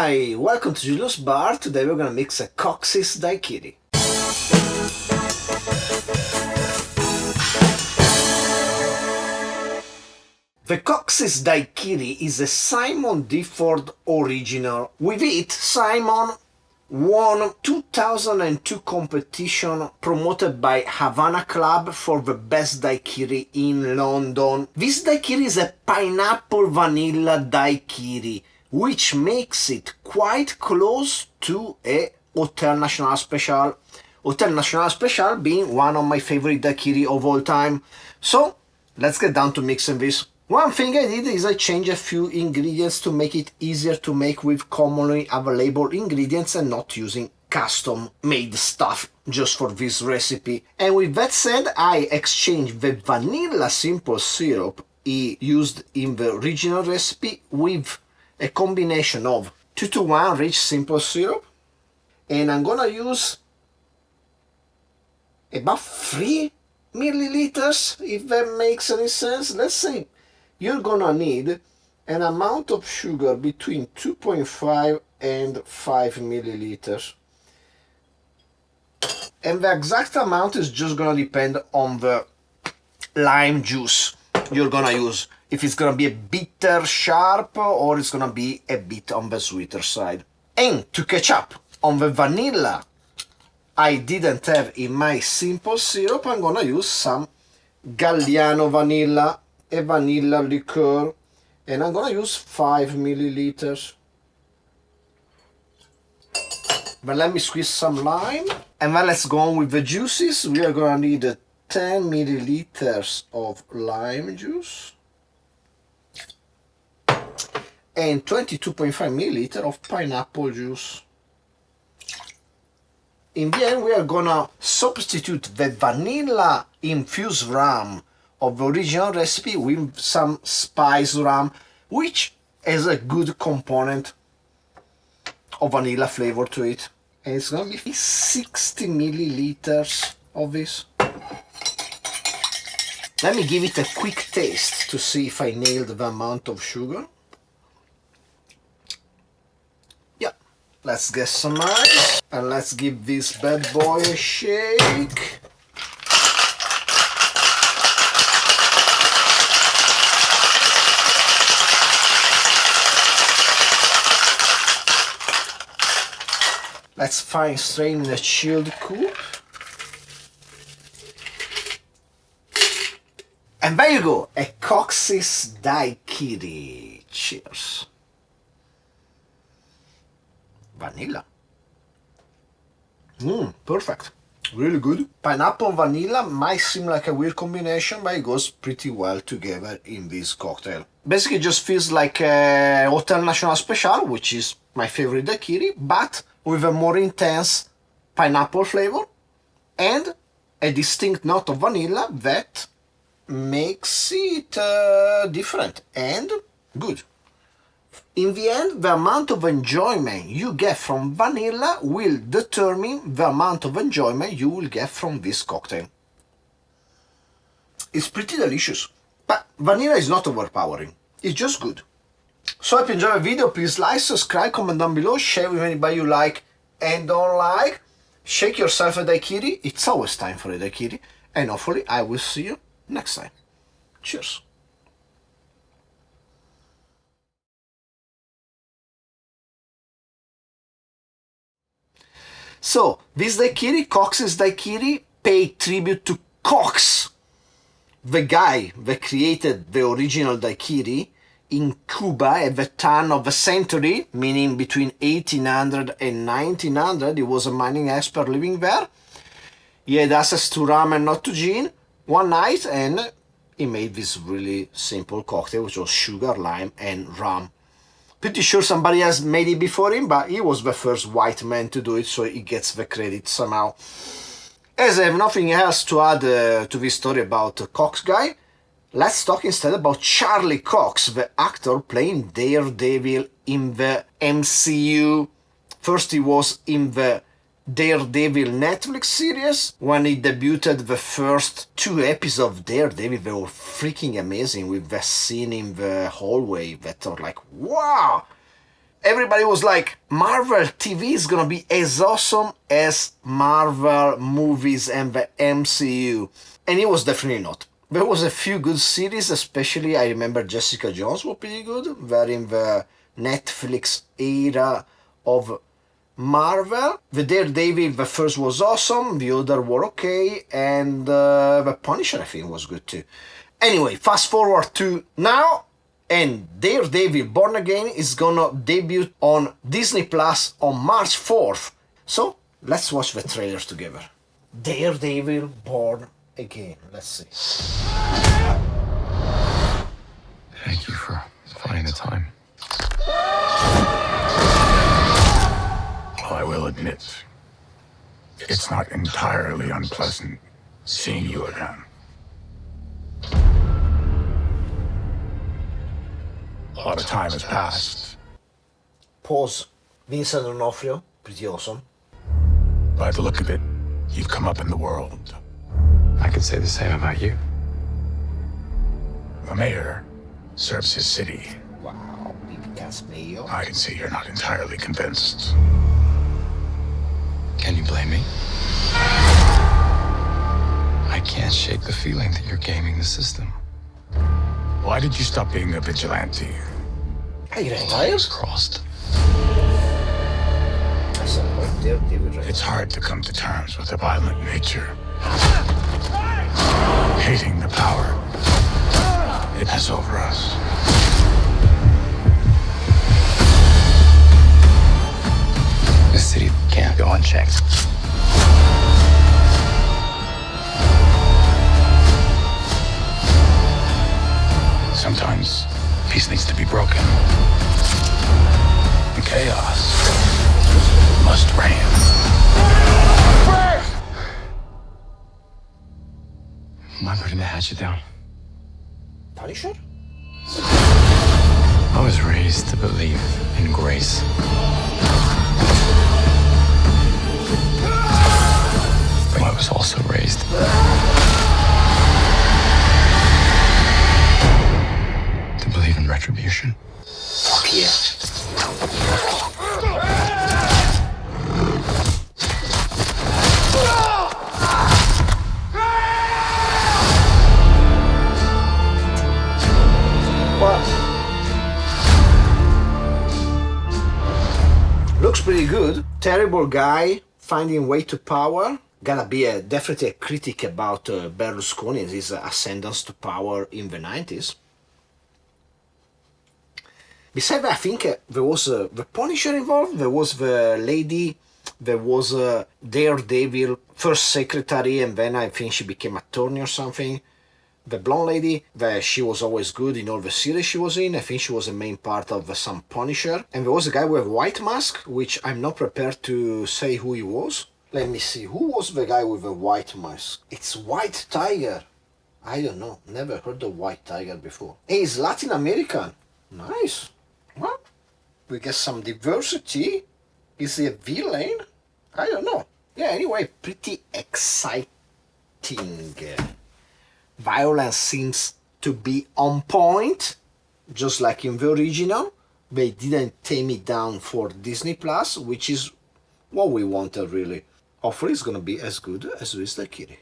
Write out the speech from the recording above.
Hi, welcome to Giulio's Bar. Today we're gonna mix a Cox's Daiquiri. The Cox's Daiquiri is a Simon Difford original. With it, Simon won 2002 competition promoted by Havana Club for the best daiquiri in London. This daiquiri is a pineapple vanilla daiquiri, which makes it quite close to a Hotel National Special. Hotel National Special being one of my favorite daiquiri of all time. So let's get down to mixing this. One thing I did is I changed a few ingredients to make it easier to make with commonly available ingredients and not using custom made stuff just for this recipe. And with that said, I exchanged the vanilla simple syrup I used in the original recipe with a combination of 2-to-1 rich simple syrup, and I'm gonna use about 3 milliliters, if that makes any sense. Let's say you're gonna need an amount of sugar between 2.5 and 5 milliliters, and the exact amount is just gonna depend on the lime juice you're gonna use, if it's gonna be a bitter sharp or it's gonna be a bit on the sweeter side. And to catch up on the vanilla I didn't have in my simple syrup, I'm gonna use some Galliano vanilla, a vanilla liqueur, and I'm gonna use 5 milliliters. But let me squeeze some lime, and then let's go on with the juices. We are gonna need 10 milliliters of lime juice and 22.5 milliliters of pineapple juice. In the end, we are gonna substitute the vanilla infused rum of the original recipe with some spice rum, which has a good component of vanilla flavor to it. And it's gonna be 60 milliliters of this. Let me give it a quick taste to see if I nailed the amount of sugar. Yeah, let's get some ice and let's give this bad boy a shake. Let's fine strain in a chilled coupe. And there you go, a Cox's Daiquiri. Cheers. Vanilla. Perfect. Really good. Pineapple and vanilla might seem like a weird combination, but it goes pretty well together in this cocktail. Basically, it just feels like a Hotel National Special, which is my favorite daiquiri, but with a more intense pineapple flavor and a distinct note of vanilla that makes it different and good. In the end, the amount of enjoyment you get from vanilla will determine the amount of enjoyment you will get from this cocktail. It's pretty delicious, but vanilla is not overpowering, it's just good. So if you enjoyed the video, please like, subscribe, comment down below, share with anybody you like and don't like. Shake yourself a daiquiri, it's always time for a daiquiri, and hopefully I will see you next time. Cheers. So, this daiquiri, Cox's Daiquiri, paid tribute to Cox, the guy that created the original daiquiri in Cuba at the turn of the century, meaning between 1800 and 1900. He was a mining expert living there. He had access to rum and not to gin one night, and he made this really simple cocktail, which was sugar, lime, and rum. Pretty sure somebody else made it before him, but he was the first white man to do it, so he gets the credit somehow. As I have nothing else to add to this story about the Cox guy, let's talk instead about Charlie Cox, the actor playing Daredevil in the MCU. First he was in the Daredevil Netflix series, when he debuted the first 2 episodes of Daredevil. They were freaking amazing, with the scene in the hallway that are like, wow! everybody was like, Marvel TV is gonna be as awesome as Marvel movies and the MCU. And it was definitely not. There was a few good series, especially I remember Jessica Jones was pretty good. Very in the Netflix era of Marvel. The Daredevil, the first was awesome, the other were okay, and the Punisher I think was good too. Anyway, fast forward to now, and Daredevil Born Again is gonna debut on Disney Plus on March 4th. So let's watch the trailers together. Daredevil Born Again. Let's see. Thank you for finding the time. Well, I will admit, it's not entirely unpleasant seeing you again. A lot of time has passed. Pause. Vincent D'Onofrio, pretty awesome. By the look of it, you've come up in the world. I could say the same about you. The mayor serves his city. Wow, big cast mayo. I can see you're not entirely convinced. Can you blame me? I can't shake the feeling that you're gaming the system. Why did you stop being a vigilante? Are you Wires retired? crossed. I said, oh, Daredevil. It's hard to come to terms with a violent nature. Hating the power it has over us. This city can't go unchecked. Sometimes peace needs to be broken. And chaos must reign. Am I putting the hatchet down? Punisher? I was raised to believe in grace. But I was also raised to believe in retribution. Fuck yeah. Looks pretty good. Terrible guy finding way to power. Gonna be definitely a critic about Berlusconi and his ascendance to power in the 90s. Besides that, I think there was the Punisher involved, there was the lady, there was Daredevil, first secretary, and then I think she became attorney or something. The blonde lady, she was always good in all the series she was in. I think she was the main part of some Punisher. And there was a guy with a white mask, which I'm not prepared to say who he was. Let me see, who was the guy with a white mask? It's White Tiger. I don't know, never heard of White Tiger before. Hey, he's Latin American. Nice. Well, we get some diversity. Is he a villain? I don't know. Yeah, anyway, pretty exciting. Violence seems to be on point, just like in the original. They didn't tame it down for Disney Plus, which is what we wanted really. Hopefully it's gonna be as good as this Daiquiri.